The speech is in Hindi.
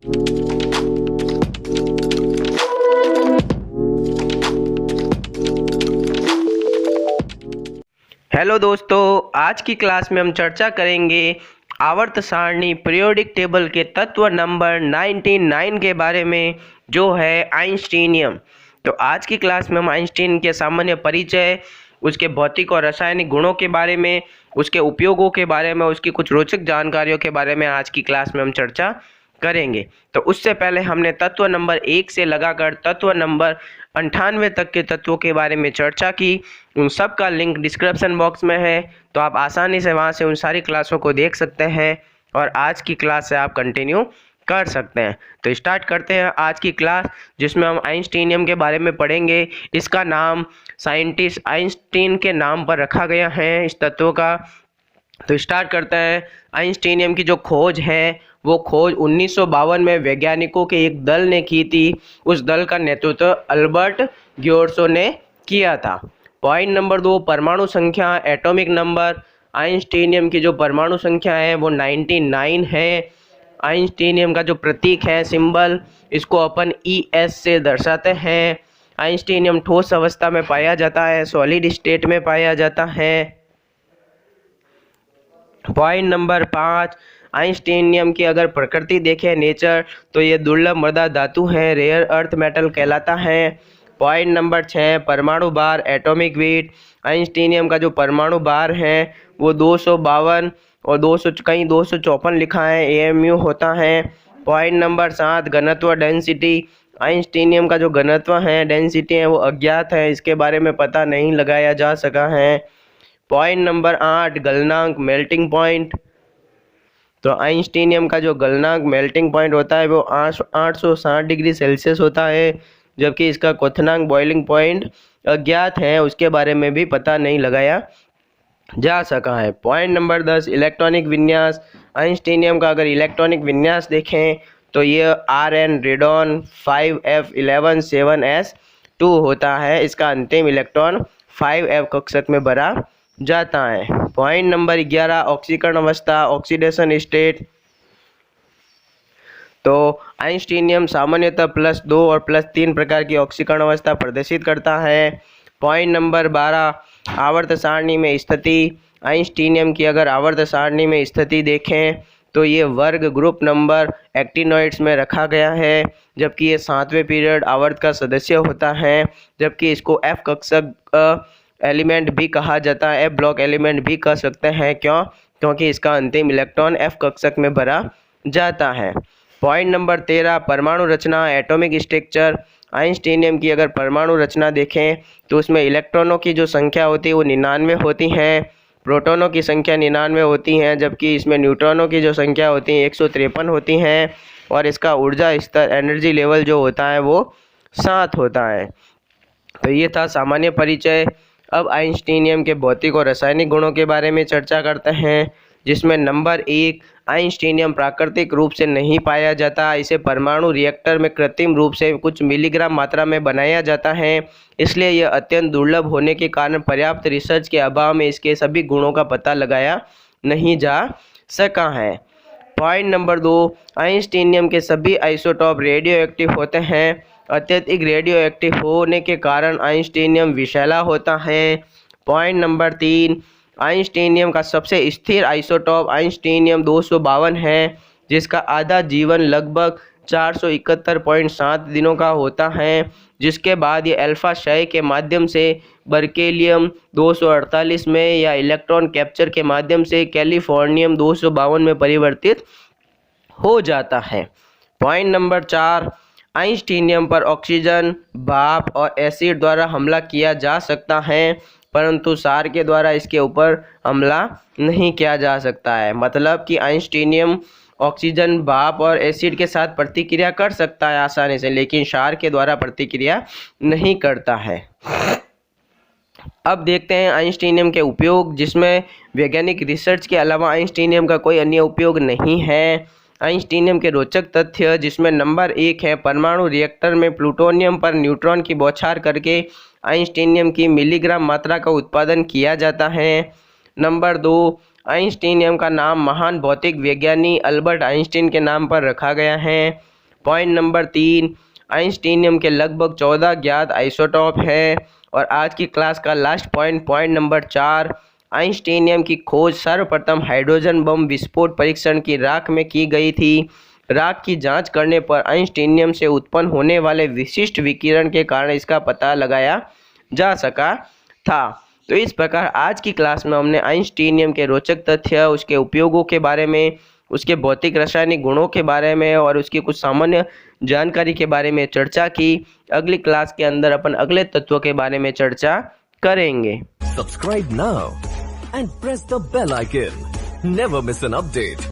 हेलो दोस्तों, आज की क्लास में हम चर्चा करेंगे आवर्त सारणी पीरियोडिक टेबल के तत्व नंबर 99 के बारे में, जो है आइंस्टीनियम। तो आज की क्लास में हम आइंस्टीन के सामान्य परिचय, उसके भौतिक और रासायनिक गुणों के बारे में, उसके उपयोगों के बारे में, उसकी कुछ रोचक जानकारियों के बारे में आज की क्लास में हम चर्चा करेंगे। तो उससे पहले हमने तत्व नंबर 1 से लगाकर तत्व नंबर 98 तक के तत्वों के बारे में चर्चा की। उन सब का लिंक डिस्क्रिप्शन बॉक्स में है, तो आप आसानी से वहां से उन सारी क्लासों को देख सकते हैं और आज की क्लास से आप कंटिन्यू कर सकते हैं। तो स्टार्ट करते हैं आज की क्लास, जिसमें हम आइंस्टीनियम के बारे में पढ़ेंगे। इसका नाम साइंटिस्ट आइंस्टीन के नाम पर रखा गया है, इस तत्व का। तो स्टार्ट करते हैं। आइंस्टीनियम की जो खोज है, वो खोज 1952 में वैज्ञानिकों के एक दल ने की थी। उस दल का नेतृत्व अल्बर्ट ग्योर्सो ने किया था। पॉइंट नंबर 2, परमाणु संख्या, एटॉमिक नंबर। आइंस्टीनियम की जो परमाणु संख्या है वो 99 है। आइंस्टीनियम का जो प्रतीक है, सिंबल, इसको अपन ES से दर्शाते हैं। आइंस्टीनियम ठोस अवस्था में पाया जाता है, सॉलिड स्टेट में पाया जाता है। पॉइंट नंबर 5, आइंस्टीनियम की अगर प्रकृति देखें, नेचर, तो ये दुर्लभ मृदा धातु है, रेयर अर्थ मेटल कहलाता है। पॉइंट नंबर 6, परमाणु भार, एटॉमिक वेट। आइंस्टीनियम का जो परमाणु भार है वो 252 और 254 लिखा है, AMU होता है। पॉइंट नंबर 7, घनत्व, डेंसिटी। आइंस्टीनियम का जो घनत्व है, डेंसिटी है, वो अज्ञात है, इसके बारे में पता नहीं लगाया जा सका है। पॉइंट नंबर 8, गलनांक, मेल्टिंग पॉइंट। तो आइंस्टीनियम का जो गलनांक, मेल्टिंग पॉइंट होता है वो 860 डिग्री सेल्सियस होता है, जबकि इसका क्वथनांक, बॉइलिंग पॉइंट अज्ञात है, उसके बारे में भी पता नहीं लगाया जा सका है। पॉइंट नंबर 10, इलेक्ट्रॉनिक विन्यास। आइंस्टीनियम का अगर इलेक्ट्रॉनिक विन्यास देखें तो ये Rn रेडॉन 5f11 7s2 होता है। इसका अंतिम इलेक्ट्रॉन 5f कक्षक में भरा जाता है। पॉइंट नंबर 11, ऑक्सीकरण अवस्था, ऑक्सीडेशन स्टेट। तो आइंस्टीनियम सामान्यतः +2 और +3 प्रकार की ऑक्सीकरण अवस्था प्रदर्शित करता है। पॉइंट नंबर 12, आवर्त सारणी में स्थिति। आइंस्टीनियम की अगर आवर्त सारणी में स्थिति देखें तो ये वर्ग ग्रुप नंबर एक्टिनोइड्स में रखा गया है, जबकि ये 7वें पीरियड आवर्त का सदस्य होता है, जबकि इसको F कक्षक एलिमेंट भी कहा जाता है, F ब्लॉक एलिमेंट भी कह सकते हैं। क्यों? क्योंकि इसका अंतिम इलेक्ट्रॉन F कक्षक में भरा जाता है। पॉइंट नंबर 13, परमाणु रचना, एटॉमिक स्ट्रक्चर। आइंस्टीनियम की अगर परमाणु रचना देखें तो उसमें इलेक्ट्रॉनों की जो संख्या होती है वो 99 होती हैं, प्रोटॉनों की संख्या 99 होती हैं, जबकि इसमें न्यूट्रॉनों की जो संख्या होती है 153 होती हैं, और इसका ऊर्जा स्तर, एनर्जी लेवल जो होता है वो 7 होता है। तो ये था सामान्य परिचय। अब आइंस्टीनियम के भौतिक और रासायनिक गुणों के बारे में चर्चा करते हैं, जिसमें नंबर 1, आइंस्टीनियम प्राकृतिक रूप से नहीं पाया जाता। इसे परमाणु रिएक्टर में कृत्रिम रूप से कुछ मिलीग्राम मात्रा में बनाया जाता है, इसलिए यह अत्यंत दुर्लभ होने के कारण पर्याप्त रिसर्च के अभाव में इसके सभी गुणों का पता लगाया नहीं जा सका है। पॉइंट नंबर 2, आइंस्टीनियम के सभी आइसोटॉप रेडियो एक्टिव होते हैं। अत्यधिक रेडियो एक्टिव होने के कारण आइंस्टीनियम विषैला होता है। पॉइंट नंबर 3, आइंस्टीनियम का सबसे स्थिर आइसोटॉप आइंस्टीनियम 252 है, जिसका आधा जीवन लगभग 471.7 दिनों का होता है, जिसके बाद ये अल्फा क्षय के माध्यम से बर्केलियम 248 में या इलेक्ट्रॉन कैप्चर के माध्यम से कैलिफोर्नियम 252 में परिवर्तित हो जाता है। पॉइंट नंबर 4, आइंस्टीनियम पर ऑक्सीजन, भाप और एसिड द्वारा हमला किया जा सकता है, परंतु क्षार के द्वारा इसके ऊपर हमला नहीं किया जा सकता है। मतलब कि आइंस्टीनियम ऑक्सीजन, भाप और एसिड के साथ प्रतिक्रिया कर सकता है आसानी से, लेकिन क्षार के द्वारा प्रतिक्रिया नहीं करता है। अब देखते हैं आइंस्टीनियम के उपयोग, जिसमें वैज्ञानिक रिसर्च के अलावा आइंस्टीनियम का कोई अन्य उपयोग नहीं है। आइंस्टीनियम के रोचक तथ्य, जिसमें नंबर 1 है, परमाणु रिएक्टर में प्लूटोनियम पर न्यूट्रॉन की बौछार करके आइंस्टीनियम की मिलीग्राम मात्रा का उत्पादन किया जाता है। नंबर 2, आइंस्टीनियम का नाम महान भौतिक विज्ञानी अल्बर्ट आइंस्टीन के नाम पर रखा गया है। पॉइंट नंबर 3, आइंस्टीनियम के लगभग 14 ज्ञात आइसोटोप है। और आज की क्लास का last point, point number 4, einsteinium की खोज सर्वप्रथम हाइड्रोजन बम विस्फोट परीक्षण की राख में की गई थी। राख की जांच करने पर आइंस्टीनियम से उत्पन्न होने वाले विशिष्ट विकिरण के कारण इसका पता लगाया जा सका था। तो इस प्रकार आज की क्लास में हमने आइंस्टीनियम के रोचक तथ्य, उसके उपयोगों के बारे में, उसके भौतिक रासायनिक गुणों के बारे में और उसकी कुछ सामान्य जानकारी के बारे में चर्चा की। अगली क्लास के अंदर अपन अगले तत्वों के बारे में चर्चा करेंगे। Subscribe now and press the bell icon. Never miss an update.